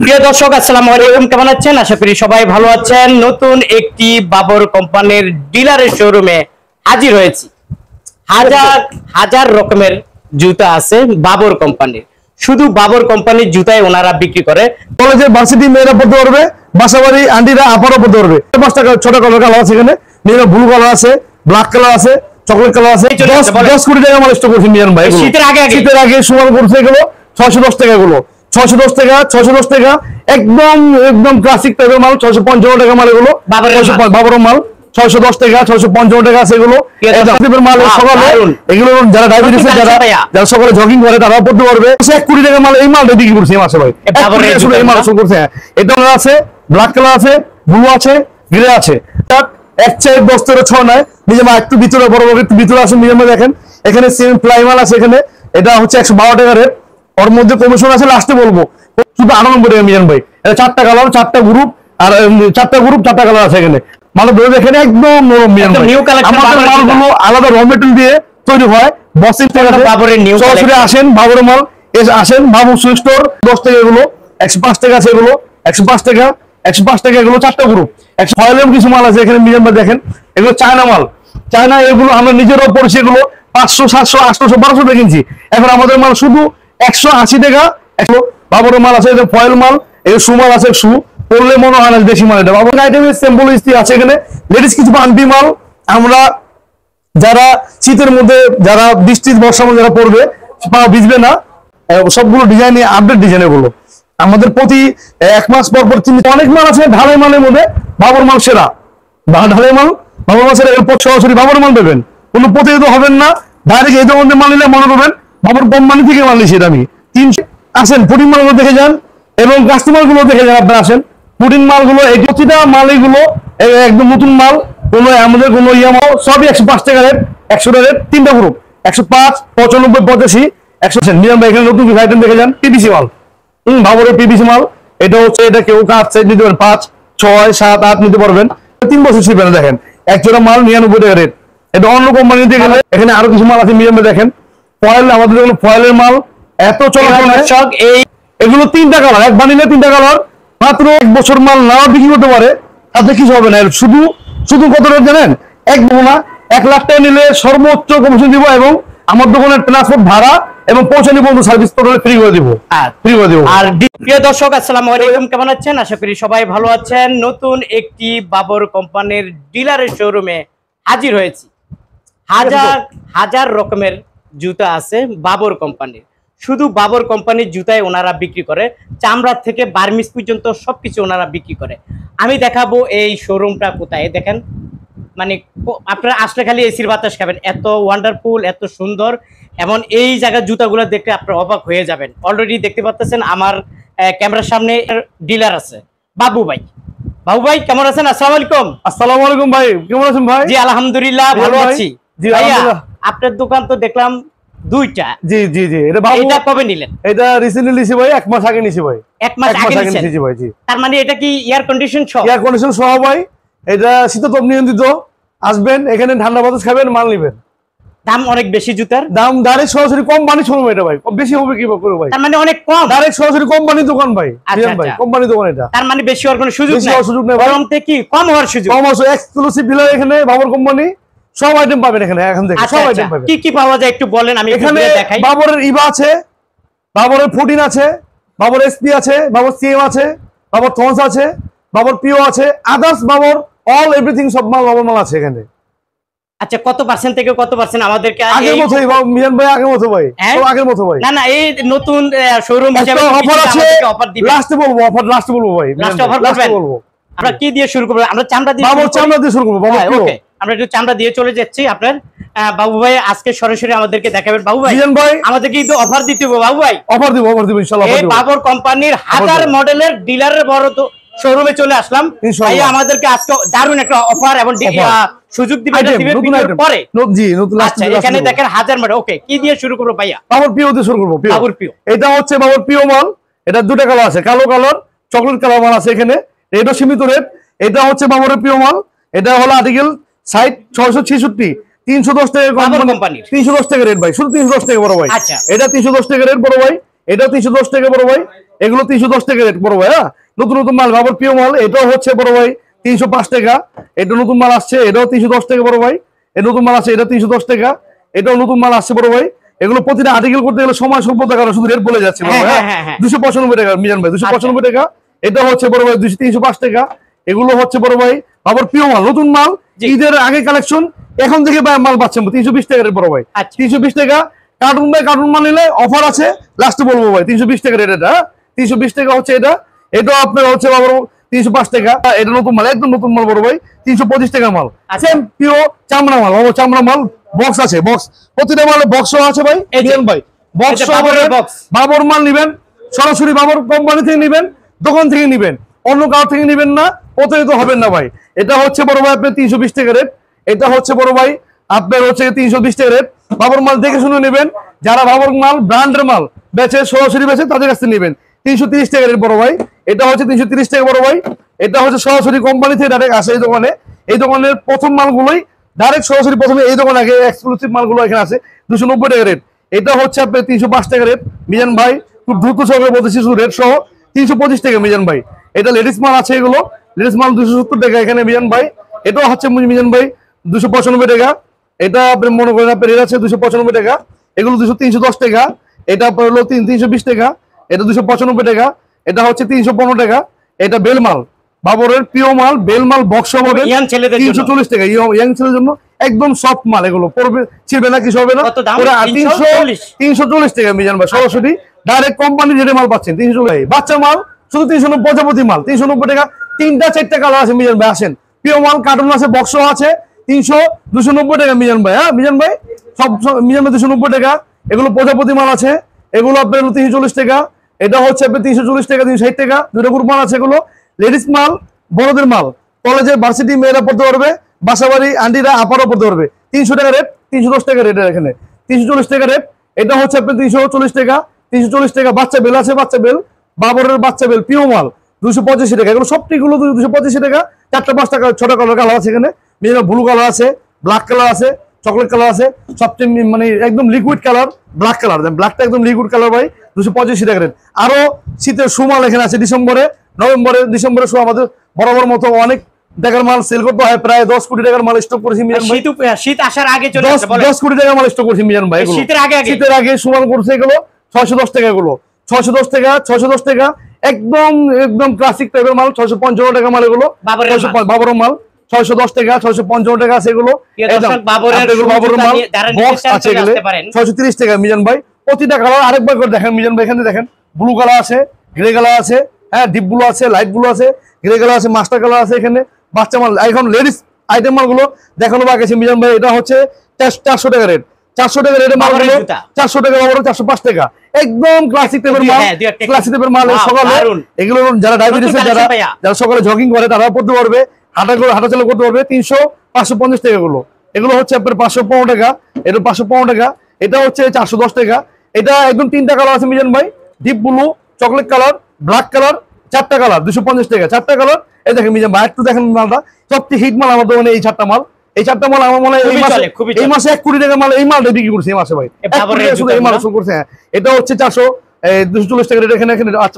প্রিয় দর্শক আসসালামু আলাইকুম, কেমন আছেন? আশা করি সবাই ভালো আছেন। নতুন একটি বাবর কোম্পানির ডিলারের শোরুমে হাজির হয়েছি। হাজার হাজার রকমের জুতা আছে বাবর কোম্পানির। শুধু বাবর কোম্পানির জুতাই ওনারা বিক্রি করে। কলেজের ভার্সিটি মেয়েরা পড়তে পারবে, বাসাবাড়ি আন্টিরা আপারও পড়তে পারবে। 5 টাকা ছোট কালার আছে এখানে, মেয়েরা ব্লু কালার আছে, ব্ল্যাক কালার আছে, চকলেট কালার আছে। 10 কোটি টাকা মাল স্টক করছে মিজান ভাই। শীতের আগে সময় করছে এগুলো 610 টাকা, এগুলো 610 টাকা, 610 টাকা একদম একদম ক্লাসিক টাইপের মাল। 655 টাকা মাল এগুলো বাবরের মাল। 610 টাকা, 655 টাকা আছে এগুলো মাল। সকালে এগুলো যারা ডায়াবেটিস যারা সকালে জগিং করে তারাও পড়তে পারবে। 1 কোটি টাকা মাল এই মালটা বিক্রি করছে এই মাসে ভাই। এই মাল শুরু করছে। এটা আছে, ব্ল্যাক কালার আছে, ব্লু আছে, গ্রে আছে। এক চার 10 থেকে 6 নয়। নিজে মা একটু ভিতরে বড় বড় একটু ভিতরে আছে। নিজের মধ্যে দেখেন এখানে সেম প্লাই মাল আছে। এখানে এটা হচ্ছে 112 টাকা রেট। ওর মধ্যে কমিশন আছে, লাস্টে বলবো। শুধু 98 টাকা মিজান ভাই। এটা 4টা কালার, 4টা গ্রুপ, আর 4টা কালার আছে এখানে। মানে ধরে দেখেন একদম নরম মিজান ভাই। আমাদের মালগুলো আলাদা র মেটেরিয়াল দিয়ে তৈরি হয়। বসিং থেকে বাবরের নিউ সরাসরি আসেন বাবরের মাল আসেন বাবু সুইচ স্টোর। 10 টাকা এগুলো, 105 টাকা আছে এগুলো, 105 টাকা, 105 টাকা এগুলো 4টা গ্রুপ। ফয়েলের কিছু মাল আছে এখানে মিজান ভাই দেখেন। এগুলো চায়না মাল, চায়না। এগুলো আমরা নিজেরাও পড়ছি। এগুলো 500, 700, 800, 1200 টাকা কিনছি। এখন আমাদের মাল শুধু 180 টাকা। বাবরের মাল আছে, ফয়েল মাল, এই শু মাল আছে। শু পড়লে মনে হয় না বেশি মাল। এটা বাবর আইটেমের স্যাম্পল ইস্তি আছে এখানে। লেডিস কিছু আন্টি মাল। আমরা যারা শীতের মধ্যে, যারা বৃষ্টি বর্ষার মধ্যে যারা পড়বে, পা ভিজবে না, সবগুলো ডিজাইন আপডেট ডিজাইন। এগুলো আমাদের প্রতি 1 মাস পর পর অনেক মাল আছে। ঢালাই মালের মধ্যে বাবর মাল সেরা। ঢালাই মাল বাবর মাল সেরা। এরপর সরাসরি বাবর মাল দেবেন, কোনো প্রতিনিধিত্ব হবেন না। ডাইরেক্ট এই দোকানের মাল নিলে মনে করবেন বাবর কোম্পানি থেকে মাল নিয়েছি আমি। 300 আসেন, পুডিং মালগুলো দেখে যান এবং কাস্টমার গুলো দেখে যান। আপনারা আসেন, পুডিং মালগুলো এই প্রতিটা মাল এগুলো একদম নতুন মাল। কোনো আমাদের কোনো ইয়ামাও সবই 105 টাকা রেট, 100 টাকা রেট। 3টা গ্রুপ 105, 95, 85, 100। নিয়ম এখানে নতুন আইটেম দেখে যান। পিবিসি মাল, বাবরের পিবিসি মাল। এটা হচ্ছে, এটা কেউ কাঠ সাইজ নিতে পারেন, 5, 6, 7, 8 নিতে পারবেন। 3 বছর ছিলেন। দেখেন এক জোড়া মাল 99 টাকা রেট। এটা অন্য কোম্পানি দিয়ে গেলে। এখানে আরো কিছু মাল আছে মিডিয়ামে দেখেন। ফয়েল, আমাদের যেগুলো ফয়েলের মাল এত চলাচল। এগুলো 3টা কালার, এক বানিলে 3টা কালার। মাত্র 1 বছর মাল নাও বিক্রি করতে পারে, তাতে কিছু হবে না। শুধু শুধু কত রেট জানেন? 1 লাখ টাকা নিলে সর্বোচ্চ কমিশন দিব এবং আমার দোকানের ট্রান্সপোর্ট ভাড়া এবং পৌঁছানি পর্যন্ত সার্ভিস টোটালি ফ্রি করে দিব। আর প্রিয় দর্শক আসসালামু আলাইকুম, কেমন আছেন? আশা করি সবাই ভালো আছেন। নতুন একটি বাবর কোম্পানির ডিলারের শোরুমে হাজির হয়েছি। হাজার হাজার রকমের জুতা আছে বাবর কোম্পানির। শুধু বাবর কোম্পানির জুতাই ওনারা বিক্রি করে। চামড়া থেকে বার্মিস পর্যন্ত সবকিছু ওনারা বিক্রি করে। আমি দেখাবো এই শোরুমটা কোথায়। দেখেন, মানে আপনারা আসলে খালি এসির বাতাস খাবেন, এত ওয়ান্ডারফুল, এত সুন্দর। এমন এই জায়গার জুতাগুলো দেখলে আপনারা অবাক হয়ে যাবেন। অলরেডি দেখতে পাচ্ছেন আমার ক্যামেরার সামনে ডিলার আছে বাবু ভাই। বাবু ভাই কেমন আছেন? আসসালামু আলাইকুম। আসসালামু আলাইকুম ভাই, কেমন আছেন ভাই? জি আলহামদুলিল্লাহ ভালো আছি। জি আলহামদুলিল্লাহ। আপনার দোকান তো দেখলাম 2টা। জি জি জি। এটা কবে নিলেন? এটা রিসেন্টলি নিছি ভাই, 1 মাস আগে নিছি ভাই। 1 মাস আগে নিছি ভাই। জি। তার মানে এটা কি এয়ার কন্ডিশন সহ? এয়ার কন্ডিশন সহ ভাই। এটা শীততাপ নিয়ন্ত্রিত। আসবেন এখানে, ঠান্ডা বাতাস খাবেন, মাল নেবেন। দাম অনেক বেশি জুতার? দাম ডাইরেক্ট সরাসরি কোম্পানি শোরুম এটা ভাই। বেশি হবে কি করে ভাই? তার মানে অনেক কম। ডাইরেক্ট সরাসরি কোম্পানি দোকান ভাই। ভাই কোম্পানি দোকান এটা। তার মানে বেশি হওয়ার কোনো সুযোগ নাই। সুযোগ নেই। বরং থেকে কম হওয়ার সুযোগ। কম আছে। এক্সক্লুসিভ ডিলার এখানে বাবর কোম্পানি। সব আইটেম পাবেন এখানে। এখন থেকে সব আইটেম পাবেন। কি কি পাওয়া যায় একটু বলেন, আমি এখানে দেখাই। বাবরের ইভা আছে, বাবরের 14 আছে, বাবর এসপি আছে, বাবর সিএম আছে, বাবর থন্স আছে, বাবর পিও আছে, আদার্স বাবর অল এভরিথিং সব মাল বাবর মাল আছে এখানে। আচ্ছা, কত পার্সেন্ট থেকে কত পার্সেন্ট আমাদেরকে? আগের মতই মিজান ভাই, আগের মতো ভাই, সব আগের মতো ভাই। না না, এই নতুন শোরুম হিসেবে অফার আছে, অফার দিবেন। লাস্টে বলবো, অফার লাস্টে বলবো ভাই। লাস্টে অফার বলবো। আমরা কি দিয়ে শুরু করব? আমরা চামড়া দিয়ে বাবর চামড়া দিয়ে শুরু করব। বাবর ওকে, আমরা একটু চামড়া দিয়ে চলে যাচ্ছি। আপনার বাবু ভাই আজকে সরাসরি আমাদেরকে দেখাবেন। বাবু ভাই, মিজান ভাই আমাদেরকে কিন্তু অফার দিতে হবে। বাবু ভাই অফার দিব ইনশাআল্লাহ। এই বাবর কোম্পানির হাজার মডেলের ডিলারের বড় তো শোরুমে চলে আসলাম। ভাই আমাদেরকে আজকে দারুণ একটা অফার এবং সুযোগ দিবেন পরে। জি নতুন। আচ্ছা, এখানে দেখেন হাজার মডেল। ওকে, কি দিয়ে শুরু করব ভাইয়া? বাবর পিও দিয়ে শুরু করব। বাবর পিও, এটা হচ্ছে বাবর পিও মাল। এটা 2টা কালার আছে, কালো কালার, চকলেট কালার মাল আছে এখানে। এটা সীমিত রেট। এটা হচ্ছে বাবরের পিও মাল। এটা হলো আর্টিকেল সাইজ 666, 310 টাকা কোম্পানি। 310 টাকা রেট ভাই, শুধু 310 টাকা বড় ভাই। আচ্ছা, এটা 310 টাকা রেট বড় ভাই। এটাও 310 টাকা বড় ভাই, এগুলো 310 টাকা রেট বড় ভাই। হ্যাঁ, নতুন নতুন মাল বাবর প্রিয় মাল, এটাও হচ্ছে বড় ভাই 305 টাকা। এটা নতুন মাল আসছে, এটাও 310 টাকা বড় ভাই। এটা নতুন মাল আসছে, এটা 310 টাকা। এটাও নতুন মাল আসছে বড় ভাই। এগুলো প্রতিটা আর্টিকেল করতে গেলে সময় স্বল্পতা কারণে শুধু রেট বলে যাচ্ছে বড় ভাই। 295 টাকা মিজান ভাই, 295 টাকা। এটা হচ্ছে বড় ভাই 305 টাকা। এগুলো হচ্ছে বড় ভাই বাবর প্রিয় মাল, নতুন মাল, ঈদের আগে কালেকশন, এখন থেকে মাল পাচ্ছেন 320 টাকা রেট বড় ভাই। 320 টাকা। কার্টুন বাই কার্টুন মাল নিলে অফার আছে, লাস্টে বলবো ভাই 320 টাকা রেট। এটা 320 টাকা হচ্ছে এটা। এটাও আপনার হচ্ছে বাবর 305 টাকা। এটা নতুন মাল, একদম নতুন মাল বড় ভাই, 325 টাকা মাল। সেম পিওর চামড়া মাল, বাবর চামড়া মাল। বক্স আছে, বক্স, প্রতিটা মালে বক্সও আছে ভাই। এলিয়ান ভাই বক্স, বাবর মাল নিবেন সরাসরি বাবর কোম্পানি থেকে নিবেন, দোকান থেকে নিবেন, অন্য কারো থেকে নিবেন না, প্রতারিত হবেন না ভাই। এটা হচ্ছে বড় ভাই আপনার 320 টাকা রেট। এটা হচ্ছে বড় ভাই আপনার হচ্ছে 320 টাকা রেট। বাবর মাল দেখে শুনে নেবেন, যারা বাবর মাল ব্র্যান্ডের মাল বেচে, সরাসরি বেচে, তাদের কাছে নেবেন। 330 টাকা রেট বড় ভাই। এটা হচ্ছে 330 টাকা বড় ভাই। এটা হচ্ছে সরাসরি কোম্পানি থেকে ডাইরেক্ট আসে এই দোকানে। এই দোকানের প্রথম মালগুলোই ডাইরেক্ট সরাসরি প্রথমে এই দোকানে আগে এক্সক্লুসিভ মালগুলো এখানে আছে। 290 টাকা রেট। এটা হচ্ছে আপনার 305 টাকা রেট মিজান ভাই। খুব দ্রুত সহকারে বলতেছি, শুধু রেট সহ 325 টাকা মিজান ভাই। এটা লেডিস মাল আছে, এগুলো লেডিস মাল 270 টাকা এখানে মিজান ভাই। এটাও হচ্ছে মিজান ভাই 295 টাকা। এটা আপনি মনে করেন আপনার রেট আছে 295 টাকা। এগুলো 310 টাকা। এটা আপনার হলো 320 টাকা। এটা 295 টাকা। এটা হচ্ছে 315 টাকা। এটা বেল মাল, বাবরের প্রিয় মাল, বেল মাল বক্স হবে 340 টাকা। ইয়াং ছেলের জন্য একদম সফট মাল, এগুলো পড়বে, ছিড়বে না, কিছু হবে না। 340 টাকা মিজান ভাই, সরাসরি ডাইরেক্ট কোম্পানি রেটে মাল পাচ্ছেন 340। বাচ্চা মাল শুধু 390, প্রজাপতি মাল 390 টাকা। 3টা 4টা কালার আছে মিজান ভাই, আসেন। প্রিয় মাল কার্টুন আছে, বক্সও আছে, 290 টাকা মিজান ভাই। হ্যাঁ মিজান ভাই, সব মিজান ভাই 290 টাকা। এগুলো প্রজাপতি মাল আছে, এগুলো আপনার 340 টাকা। এটা হচ্ছে আপনার 340 টাকা, 360 টাকা। দুটো গ্রুপ মাল আছে। এগুলো লেডিস মাল, বড়দের মাল, কলেজে ভার্সিটি মেয়েরা পড়তে পারবে, বাসাবাড়ি আন্টিরা আপারও পড়তে পারবে। 300 টাকা রেট, 310 টাকা রেট এখানে, 340 টাকা রেট। এটা হচ্ছে আপনার 340 টাকা, 340 টাকা। বাচ্চা বেল আছে, বাচ্চা বেল, বাবরের বাচ্চা বেল প্রিয় মাল 285 টাকা। এগুলো সবটিগুলো 285 টাকা। 4টা 5টা ছোট কালার আছে এখানে, ব্লু কালার আছে, ব্ল্যাক কালার আছে, চকলেট কালার আছে, সবচেয়ে মানে একদম লিকুইড কালার ব্ল্যাক কালার। ব্ল্যাকটা একদম লিকুইড কালার ভাই, 285 টাকা রেট। আরো শীতের সুমাল এখানে আছে, ডিসেম্বরে, নভেম্বরে, ডিসেম্বরে শু আমাদের বরাবর মতো অনেক টাকার মাল সেল করতে হয়। প্রায় 10 কোটি টাকার মাল স্টক করেছি মিজান ভাই। শীত আসার আগে চলে আসছে, 10 কোটি টাকার মাল স্টক করেছি মিজান ভাই। শীতের আগে সুমাল করছে এগুলো 610 টাকা। এগুলো 610 টাকা, 610 টাকা। একদম একদম ক্লাসিক টাইপের মাল, 655 টাকা মাল। এগুলো বাবরের মাল 610 টাকা, 655 টাকা আছে। এগুলো বাবরের মাল বক্স আছে, এগুলো 630 টাকা মিজান ভাই। প্রতিটা কালার আরেকবার করে দেখেন মিজান ভাই, এখানে দেখেন ব্লু কালার আছে, গ্রে কালার আছে, হ্যাঁ ডিপ ব্লু আছে, লাইট ব্লু আছে, গ্রে কালার আছে, মাস্টার কালার আছে। এখানে বাচ্চা মাল, এখন লেডিস আইটেম মালগুলো দেখানো বাকি আছে মিজান ভাই। এটা হচ্ছে 400 টাকা রেট, 400 টাকা রেটের মালগুলো 400 টাকা, বাবর 405 টাকা। একদম ক্লাসিক টাইপের মাল, ক্লাসিক টাইপের মাল। সকালে এগুলো যারা ডায়াবেটিস, যারা সকালে জগিং করে তারা পড়তে পারবে, হাঁটাচলা করতে পারবে। 300, 550 টাকা এগুলো। এগুলো হচ্ছে আপনার 515 টাকা। এটা 515 টাকা। এটা হচ্ছে 410 টাকা। এটা একদম 3টা কালার আছে মিজান ভাই, deep blue, chocolate colour, black colour, 4টা কালার 250 টাকা। 4টা কালার। এই দেখেন মিজান ভাই, একটু দেখেন মালটা, সবচেয়ে হিট মাল আমার দোকানে এই 4টা মাল। এই 4টা মাল আমার মনে হয় এই মাসে 1 কোটি টাকা মাল, এই মালটা বিক্রি করছে এই মাসে ভাই। শুধু এই মাল শুরু করছে। হ্যাঁ, এটা হচ্ছে 240 টাকা রেট। এখানে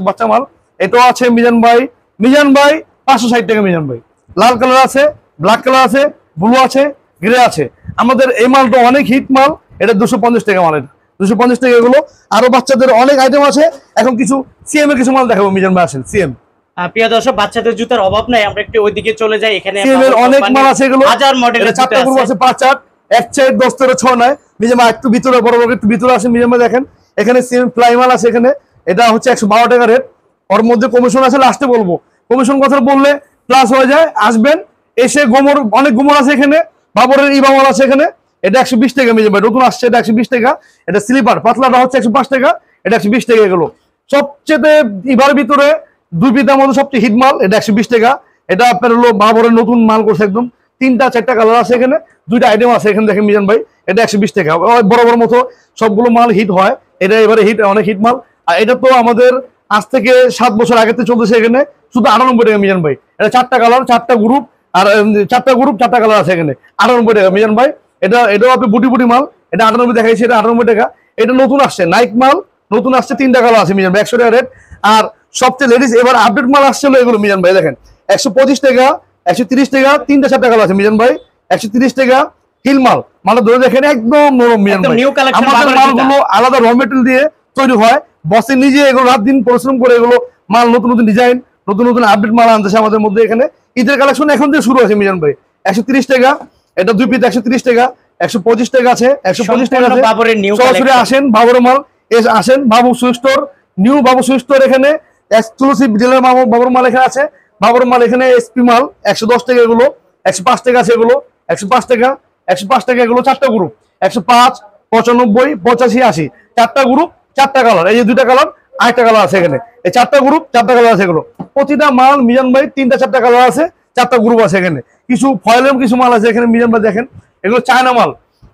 বাচ্চা মাল। এটাও আছে মিজান ভাই, 560 টাকা মিজান ভাই। লাল কালার আছে, ব্ল্যাক কালার আছে, ব্লু আছে, গ্রে আছে। আমাদের এই মালটা অনেক হিট মাল। এটা 250 টাকা মাল, এটা 250 টাকা। এগুলো আরো বাচ্চাদের অনেক আইটেম আছে। এখন কিছু সিএম এর কিছু মাল দেখাবো মিজান ভাই, আসেন। সিএম, প্রিয় দর্শক, বাচ্চাদের জুতার অভাব নাই, আমরা একটু ওইদিকে চলে যাই। এখানে সিএম এর অনেক মাল আছে। এগুলো হাজার মডেলের 4টা গ্রুপ আছে, 5 8 1 4 10 13 6 9 মিজান ভাই। একটু ভিতরে বড় বড় একটু ভিতরে আছে মিজান ভাই, দেখেন এখানে সিএম ফ্লাই মাল আছে। এখানে এটা হচ্ছে 112 টাকা রেট। ওর মধ্যে কমিশন আছে, লাস্টে বলবো। কমিশন কথা বললে প্লাস হয়ে যায়। আসবেন, এসে গোমর, অনেক গোমর আছে এখানে, বাবরের ইবা মাল আছে এখানে। এটা 120 টাকা মিজান ভাই, নতুন আসছে। এটা 120 টাকা। এটা স্লিপার পাতলাটা হচ্ছে 105 টাকা। এটা 120 টাকা। এগুলো সবচেয়ে ইবার ভিতরে 2 পিতার মধ্যে সবচেয়ে হিট মাল। এটা 120 টাকা। এটা আপনার হলো বাবরের নতুন মাল করছে, একদম 3টা 4টা কালার আছে এখানে, 2টা আইটেম আছে এখানে দেখেন মিজান ভাই। এটা 120 টাকা। বড় বড় মতো সবগুলো মাল হিট হয়। এটা এবারে হিট, অনেক হিট মাল। আর এটা তো আমাদের আজ থেকে 7 বছর আগে থেকে চলতেছে এখানে, শুধু 98 টাকা মিজান ভাই। এটা 4টা কালার, 4টা গ্রুপ, আর 4টা কালার আছে এখানে, 98 টাকা মিজান ভাই। এটাও আপনি বুটি মাল। এটা 98 দেখাইছি, এটা 98 টাকা। এটা নতুন আসছে নাইক মাল, নতুন আসছে 3টা কালার আছে মিজান ভাই 100 টাকা রেট। আর সবচেয়ে লেডিস এবার আপডেট মাল আসছে এগুলো মিজান ভাই দেখেন 125 টাকা 130 টাকা 3টা 4টা কালার আছে মিজান ভাই 130 টাকা হিল মাল মালটা ধরে দেখেন একদম নরম মিজান ভাই। আমাদের মালগুলো আলাদা র মেটেরিয়াল দিয়ে তৈরি হয়, বসে নিজে এগুলো রাত দিন পরিশ্রম করে এগুলো মাল নতুন নতুন ডিজাইন নতুন নতুন আপডেট মাল আনতেছে আমাদের মধ্যে। এখানে ঈদের কালেকশন এখন থেকে শুরু আছে মিজান ভাই 130 টাকা, এটা 2 পিস 130 টাকা, 125 টাকা আছে, 125 টাকা আছে। সরাসরি আসেন বাবুর মাল আসেন বাবু সুইট স্টোর, নিউ বাবু সুইট স্টোর, এখানে এক্সক্লুসিভ ডিলার বাবুর মাল এখানে আছে। বাবুর মাল এখানে এসপি মাল 110 টাকা এগুলো, 105 টাকা আছে এগুলো, 105 টাকা 105 টাকা এগুলো 4টা গ্রুপ 105 95 85 80 4টা গ্রুপ 4টা কালার, এই যে 2টা কালার আরেকটা কালার আছে এখানে, এই 4টা গ্রুপ 4টা কালার আছে এগুলো। প্রতিটা মাল মিজান ভাই 3টা 4টা কালার আছে, 4টা গ্রুপ আছে এখানে। কিছু ফয়েলের কিছু মাল আছে এখানে মিজান ভাই দেখেন, এগুলো চায়না মাল,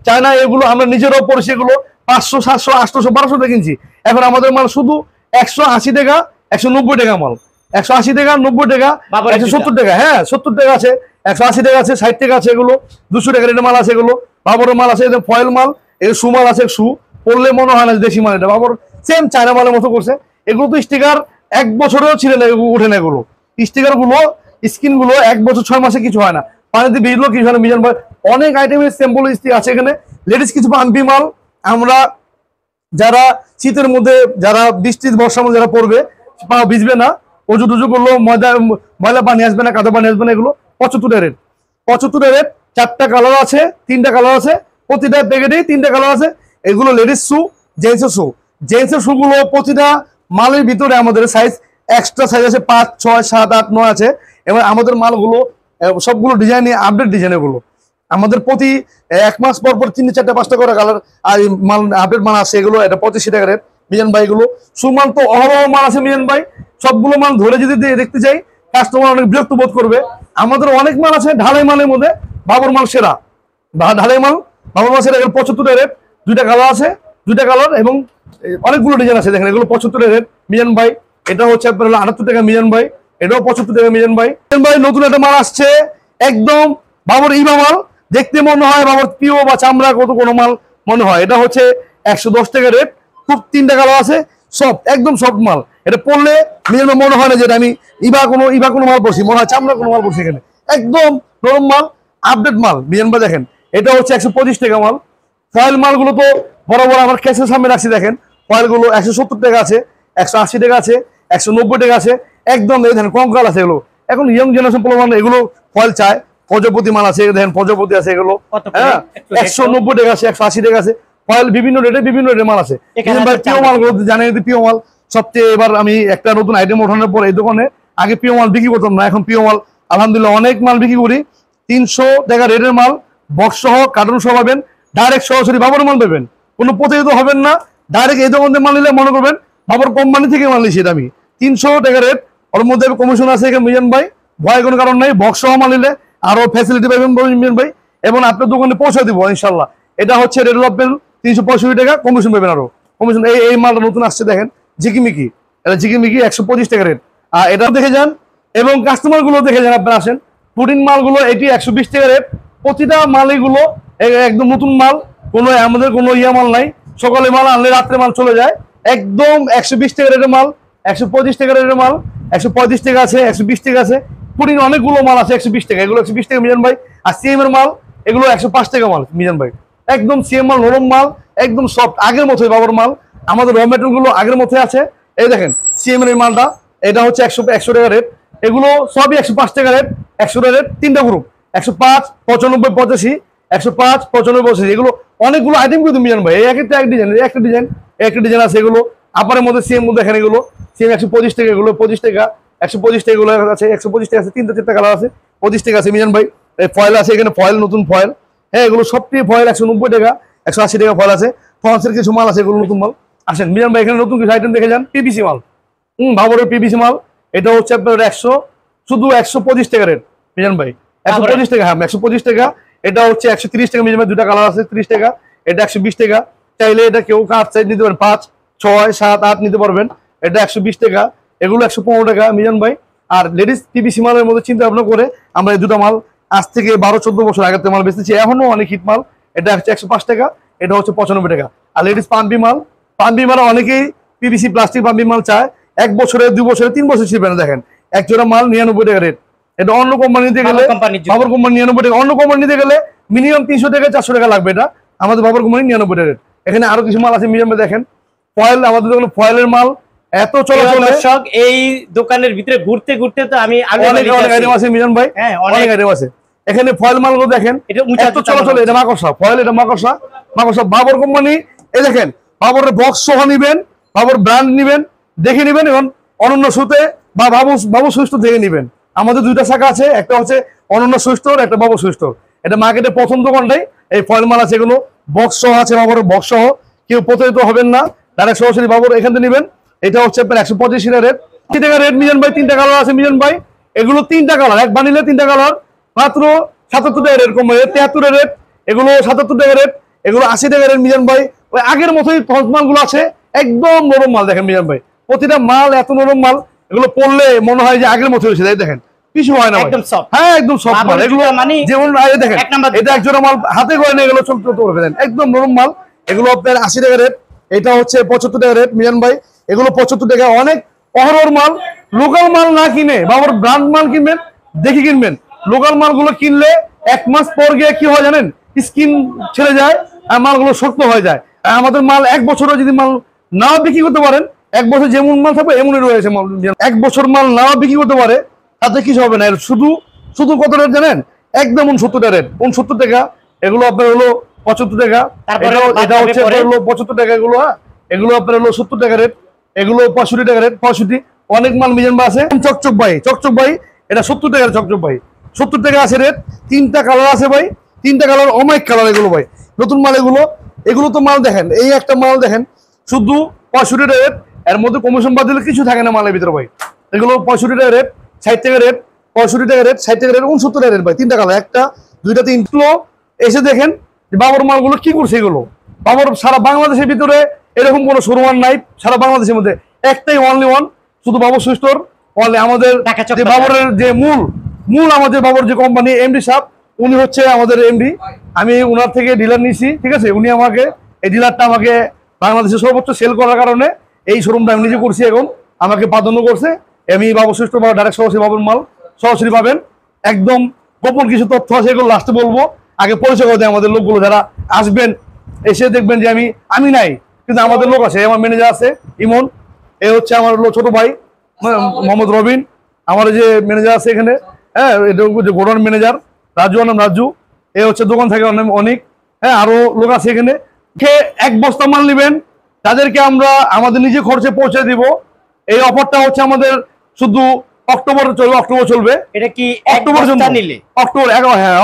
চায়না এগুলো আমরা নিজেরাও পড়ছি, এগুলো 500 700 800 1200 টাকা কিনছি। এখন আমাদের মাল শুধু 180 টাকা 190 টাকা মাল, 180 টাকা 90 টাকা 170 টাকা, হ্যাঁ 70 টাকা আছে, 180 টাকা আছে, 60 টাকা আছে এগুলো, 200 টাকার এটা মাল আছে এগুলো। বাবরের মাল আছে, ফয়েল মাল, এই শু মাল আছে, শু পরলে মনে হয় না দেশি মাল, এটা বাবর সেম চায়না মালের মতো করছে। এগুলো তো স্টিকার 1 বছরেও ছিল না, উঠে না এগুলো স্টিকার গুলো, স্কিন গুলো 1 বছর 6 মাসে কিছু হয় না, পানিতে ভিজলো কিছু হয় না মিজান ভাই। অনেক আইটেমের স্যাম্পল স্টিক আছে এখানে। লেডিস কিছু পাম্পি মাল, আমরা যারা শীতের মধ্যে যারা বৃষ্টি বর্ষার মধ্যে যারা পড়বে পা ভিজবে না, অজু টুজু করলো ময়লা পানি আসবে না, কাদা পানি আসবে না, এগুলো 75 রেট, 75 রেট। 4টা কালার আছে, 3টা কালার আছে, প্রতিটা প্যাকেটেই 3টা কালার আছে। এগুলো লেডিস শু, জেন্টসের শু, জেন্টসের শু গুলো প্রতিটা মালের ভিতরে আমাদের সাইজ এক্সট্রা সাইজ আছে 5 6 7 8 9 আছে। এবার আমাদের মালগুলো সবগুলো ডিজাইন আপডেট ডিজাইন, এগুলো আমাদের প্রতি 1 মাস পর পর 3 4টা 5টা করে কালার আর মাল আপডেট মাল আছে এগুলো, এটা 85 টাকা রেট মিজান ভাই। এগুলো সুমাল তো অহরহ মাল আছে মিজান ভাই, সবগুলো মাল ধরে যদি দেখতে যাই কাস্টমার অনেক বিরক্ত বোধ করবে। আমাদের অনেক মাল আছে ঢালাই মালের মধ্যে, বাবুর মাল সেরা, ঢালাই মাল বাবুর মাল সেরা, 75 টাকা রেট। 2টা কালার আছে, 2টা কালার এবং অনেকগুলো ডিজাইন আছে দেখেন, এগুলো 75 টাকা রেট মিজান ভাই। এটা হচ্ছে আপনার 78 টাকা মিজান ভাই, এটাও 75 টাকা মিজান ভাই। মিজান ভাই নতুন একটা মাল আসছে একদম বাবুর ইমা মাল, দেখতে মনে হয় বাবুর পিও বা চামড়া কত কোনো মাল মনে হয়। এটা হচ্ছে 110 টাকা রেট, খুব 3টা কালার আছে, সফট একদম সফট মাল। এটা পরলে মিজান ভাই মনে হয় না যে আমি ইবা কোনো মাল পরছি, মনে হয় চামড়া কোনো মাল পরছি। এখানে একদম নরম মাল, আপডেট মাল মিজান ভাই দেখেন। এটা হচ্ছে 125 টাকা মাল। ফয়েল মালগুলো তো বরাবর আমার কেসের সামনে রাখছি দেখেন, ফয়েলগুলো 170 টাকা আছে, 180 টাকা আছে, 190 টাকা আছে, একদম এই দেখেন কঙ্কাল আছে এগুলো। এখন ইয়ং জেনারেশন পোলাপান এগুলো ফয়েল চায়। প্রজাপতি মাল আছে দেখেন, প্রজাপতি আছে এগুলো, হ্যাঁ 190 টাকা আছে, 180 টাকা আছে। ফয়েল বিভিন্ন রেটের মাল আছে। পিও মালগুলো জানেন, পিও মাল সবচেয়ে, এবার আমি একটা নতুন আইটেম ওঠানোর পর এই দোকানে আগে পিও মাল বিক্রি করতাম না, এখন পিও মাল আলহামদুলিল্লাহ অনেক মাল বিক্রি করি। 300 টাকা রেটের মাল, বক্স সহ কার্টুন সহ পাবেন, ডাইরেক্ট সরাসরি বাবুর মাল পাবেন, কোনো প্রতারিত হবেন না। ডাইরেক্ট এই দোকান থেকে মাল নিলে মনে করবেন বাবুর কোম্পানি থেকে মাল নিয়েছি, এটা আমি 300 টাকা রেট। ওর মধ্যে কমিশন আছে এখানে মিজান ভাই, ভয় কোনো কারণ নাই। বক্স সহ মাল নিলে আরো ফ্যাসিলিটি পাবেন মিজান ভাই, এবং আপনার দোকানে পৌঁছে দিব ইনশাল্লাহ। এটা হচ্ছে রেট পাবেন 365 টাকা, কমিশন পাবেন আরো কমিশন। এই মালটা নতুন আসছে দেখেন, ঝিকিমিকি, এটা ঝিকিমিকি 125 টাকা রেট। আর এটা দেখে যান এবং কাস্টমার গুলো দেখে যান, আপনারা আসেন। প্রোটিন মালগুলো এটি 120 টাকা রেট। প্রতিটা মালগুলো একদম নতুন মাল, কোনো আমাদের কোনো মাল নাই। সকালে মাল আনলে রাত্রে মাল চলে যায়, একদম 120 টাকা রেটের মাল, 125 টাকা রেটের মাল, 135 টাকা আছে, 120 টাকা আছে। প্রোটিন অনেকগুলো মাল আছে 120 টাকা, এগুলো 120 টাকা মিজান ভাই। আর সিএম এর মাল এগুলো 105 টাকা মাল মিজান ভাই, একদম সিএম মাল, নরম মাল, একদম সফট, আগের মতোই বাবুর মাল। আমাদের র মেটেরিয়াল গুলো আগের মতোই আছে। এই দেখেন সিএম এর মালটা, এটা হচ্ছে 100 টাকা রেট। এগুলো সবই 105 টাকা রেট, 100 টাকা রেট। 3টা গ্রুপ 105 95 85, 105 95 85, এগুলো অনেকগুলো আইটেম কিন্তু মিজান ভাই। এই একটা ডিজাইন আছে। এগুলো আপারের মধ্যে সিএম মধ্যে দেখেন, এগুলো সিএম 125 টাকা, এগুলো 25 টাকা, 125 টাকা এগুলো আছে, 125 টাকা আছে। 3টা 4টা কালার আছে, 25 টাকা আছে মিজান ভাই। ফয়েল আছে এখানে, ফয়েল নতুন ফয়েল, হ্যাঁ এগুলো সবটি ফয়েল 190 টাকা, 180 টাকা ফয়েল আছে। ফন্সের কিছু মাল আছে, এগুলো নতুন মাল। আসেন মিজান ভাই, এখানে নতুন কিছু আইটেম দেখে যান। পিভিসি মাল, বাবরের পিভিসি মাল, এটা হচ্ছে আপনার শুধু 125 টাকা রেট মিজান ভাই, 125 টাকা, হ্যাঁ 125 টাকা। এটা হচ্ছে 130 টাকা মিজান ভাই, 2টা কালার আছে, 30 টাকা। এটা 120 টাকা, চাইলে এটা কেউ কাঠ সাইজ নিতে পারেন, 5 6 7 8 নিতে পারবেন। এটা 120 টাকা, এগুলো 115 টাকা মিজান ভাই। আর লেডিস পিভিসি মালের মধ্যে চিন্তা ভাবনা করে আমরা এই 2টা মাল আজ থেকে 12-14 বছর আগের মাল বেচতেছি, এখনো অনেক হিট মাল। এটা হচ্ছে 105 টাকা, এটা হচ্ছে 95 টাকা। আর লেডিস পাম্পি মাল অনেকেই পিভিসি প্লাস্টিক বা মাল চায় 1 বছরে 2 বছরে 3 বছর ছিলবে না। দেখেন এক জোড়া মাল 99 টাকা রেট। এটা অন্য কোম্পানি নিতে গেলে বাবর কোম্পানি 99 টাকা, অন্য কোম্পানি নিতে গেলে মিনিমাম 300 থেকে 400 টাকা লাগবে। এটা আমাদের বাবর কোম্পানি 99 টাকা রেট। এখানে আরো কিছু মাল আছে মিডিয়াম। দেখেন ফয়েল, আমাদের দোকানে ফয়েলের মাল এত চলাচল। দর্শক এই দোকানের ভিতরে ঘুরতে ঘুরতে তো আমি অনেক আইটেম আছে মিজান ভাই, অনেক আইটেম আছে। এখানে ফয়েল মালগুলো দেখেন এত চলাচল। এটা মাকড়সা ফয়েল, এটা মাকড়সা বাবর কোম্পানি। এই দেখেন বাবরের বক্স সহ নিবেন, বাবর ব্র্যান্ড নিবেন, দেখে নিবেন এবং অনন্য সুতে বা বাবু সুইচ থেকে নিবেন। আমাদের 2টা শাখা আছে, একটা হচ্ছে অনন্য সুইচ স্টোর, একটা বাবু সুইচ স্টোর। এটা মার্কেটে প্রথম দোকানটাই এই ফয়েল মাল আছে। এগুলো বক্স সহ আছে, বাবরের বক্স সহ। কেউ প্রতারিত হবেন না, ডাইরেক্ট সরাসরি বাবর এখান থেকে নিবেন। এটা হচ্ছে আপনার 125 টাকা রেট। 30 টাকা রেট মিজান ভাই। 3টা কালার আছে মিজান ভাই। এগুলো 3টা কালার, এক বানিলে 3টা কালার, মাত্র 77 টাকা রেট। কম 73 রেট। এগুলো 77 টাকা রেট। এগুলো 80 টাকা রেট মিজান ভাই। ওই আগের মতোই মালগুলো আছে, একদম নরম মাল। দেখেন মিজান ভাই প্রতিটা মাল এত নরম মাল, এগুলো পড়লে মনে হয় যে আগের মতো হয়েছে। দেখেন কিছু হয় না, একদম সফট। হ্যাঁ একদম সফট মাল এগুলো। যেমন দেখেন এটা এক জোড়া মাল হাতে করে নিয়ে গেল, চলতে করবে দেন, একদম নরম মাল। এগুলো আপনার 80 টাকা রেট। এটা হচ্ছে 75 টাকা রেট মিজান ভাই। এগুলো 75 টাকা। অনেক অহরর মাল। লোকাল মাল না কিনে বাবর ব্র্যান্ড মাল কিনবেন, দেখে কিনবেন। লোকাল মালগুলো কিনলে 1 মাস পর গিয়ে কি হয় জানেন, স্কিন ছেড়ে যায় আর মালগুলো শক্ত হয়ে যায়। আমাদের মাল 1 বছরও যদি মাল না বিক্রি করতে পারেন, 1 বছর যেমন মাল থাকবে এমনই রয়েছে মাল। 1 বছর মাল না বিক্রি করতে পারে তাতে কিছু হবে না। শুধু কত রেট জানেন, একদম 69 টাকা রেট। 69 টাকা। এগুলো আপনার হলো 75 টাকা। এটা হচ্ছে 75 টাকা। এগুলো এগুলো আপনার হলো 70 টাকা রেট। এগুলো 65 টাকা রেট। 65 অনেক মাল মিজান বা আছে। চকচক ভাই এটা 70 টাকা। চকচক ভাই 70 টাকা আছে রেট। 3টা কালার আছে ভাই, 3টা কালার অনেক কালার। এগুলো ভাই নতুন মাল। এগুলো তো মাল দেখেন, এই একটা মাল দেখেন শুধু 65 টাকা রেট। এর মধ্যে কমিশন বাদ দিলে কিছু থাকে না মালের ভিতরে ভাই। এগুলো 65 টাকা রেট, 60 টাকা রেট, 65 টাকা রেট, 60 টাকা রেট, 69 টাকা রেট ভাই। 3টা কালার, 1টা 2টা 3টা। এসে দেখেন যে বাবর মালগুলো কি করছে। এগুলো বাবর সারা বাংলাদেশের ভিতরে এরকম কোনো শোরুম নাই। সারা বাংলাদেশের মধ্যে একটাই, অনলি ওয়ান, শুধু বাবর সুইচ স্টোর। অনলি আমাদের যে বাবরের যে মূল আমাদের বাবর যে কোম্পানি এমডি সাহেব, উনি হচ্ছে আমাদের এমডি। আমি ওনার থেকে ডিলার নিয়েছি, ঠিক আছে। উনি আমাকে এই ডিলারটা আমাকে বাংলাদেশে সর্বোচ্চ সেল করার কারণে এই শোরুমটা আমি নিজে করছি। এখন আমাকে প্রাধান্য করছে। আমি বাবর সুইচ স্টোর বা ডাইরেক্ট সরাসরি বাবর মাল সরাসরি পাবেন। একদম গোপন কিছু তথ্য আছে, এগুলো লাস্টে বলবো। আগে পরিচয় করে দেয় আমাদের লোকগুলো, যারা আসবেন এসে দেখবেন যে আমি নাই, কিন্তু আমাদের লোক আছে। আমার ম্যানেজার আছে ইমন, এ হচ্ছে আমার ছোট ভাই মোহাম্মদ রবিন, আমার যে ম্যানেজার আছে এখানে, হ্যাঁ, এটা যে গোডাউন ম্যানেজার রাজু, নাম রাজু। এ হচ্ছে দোকান থেকে অনেক, হ্যাঁ, আরো লোক আছে এখানে। 1 বস্তা মাল নেবেন তাদেরকে আমরা আমাদের নিজে খরচে পৌঁছে দিব। এই অফারটা হচ্ছে আমাদের শুধু অক্টোবর চলবে। এটা কি অক্টোবর নিলে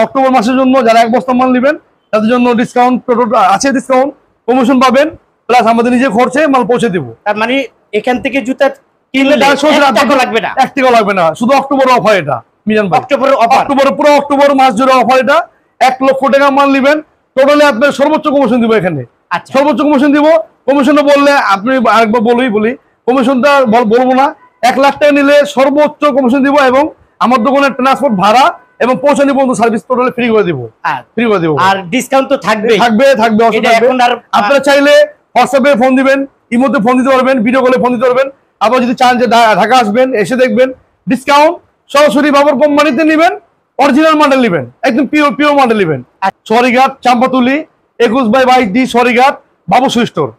অক্টোবর মাসের জন্য যারা 1 বস্তা মাল নেবেন তাদের জন্য ডিসকাউন্ট আছে, ডিসকাউন্ট কমিশন পাবেন, প্লাস আমাদের নিজে খরচে মাল পৌঁছে দিব। তার মানে এখান থেকে জুতা কিনলে 1 টাকা লাগবে না, 1 টাকা লাগবে না। শুধু অক্টোবর অফার এটা মিজান ভাই। পুরো অক্টোবর মাস জুড়ে অফার এটা। 1 লক্ষ টাকা মাল নেবেন টোটালি আপনার সর্বোচ্চ কমিশন দিব এখানে। সর্বোচ্চ কমিশন দিব। কমিশনটা বললে আপনি আরেকবার বলি কমিশনটা বলবো না। 1 লাখ টাকা নিলে সর্বোচ্চ কমিশন দিব এবং আমার দোকানের ট্রান্সপোর্ট ভাড়া এবং পৌঁছানি পর্যন্ত সার্ভিস টোটালি ফ্রি করে দিব। আর ডিসকাউন্ট তো থাকবে। আপনারা চাইলে হোয়াটসঅ্যাপে ফোন দিবেন, ইমোতে ফোন দিতে পারবেন, ভিডিও কলে ফোন দিতে পারবেন। আবার যদি চান যে ঢাকা আসবেন, এসে দেখবেন ডিসকাউন্ট সরাসরি বাবর কোম্পানিতে নেবেন, অরিজিনাল মডেল নেবেন, একদম পিওর মডেল নেবেন। সরিঘাট চাম্পাতুলি 21/22D সরিঘাট বাবু সুইচ স্টোর,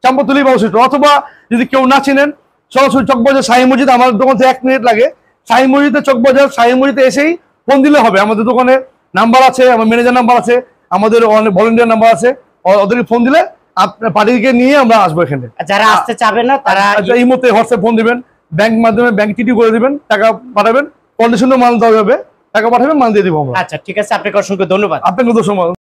চাম্পাতুলি বাবু সুইচ স্টোর। অথবা যদি কেউ না চিনেন সরাসরি চকবাজার শাহী মসজিদ, আমার দোকান থেকে 1 মিনিট লাগে। শাহী মসজিদে চকবাজার শাহী মসজিদে এসেই ফোন দিলে হবে। আমাদের দোকানে নাম্বার আছে, আমার ম্যানেজার নাম্বার আছে, আমাদের অনেক ভলেন্টিয়ার নাম্বার আছে। ওদেরকে ফোন দিলে আপনার পার্টিকে নিয়ে আমরা আসবো এখানে। যারা আসতে চাবে না তারা এই মুহূর্তে হোয়াটসঅ্যাপ ফোন দিবেন, ব্যাংক মাধ্যমে ব্যাংক টিটি করে দিবেন, টাকা পাঠাবেন, কন্ডিশনে মাল দেওয়া যাবে, টাকা পাঠাবেন, মাল দিয়ে দিব আমরা। আচ্ছা ঠিক আছে, আপনাকে অসংখ্য ধন্যবাদ। আপনাকে ধন্যবাদ।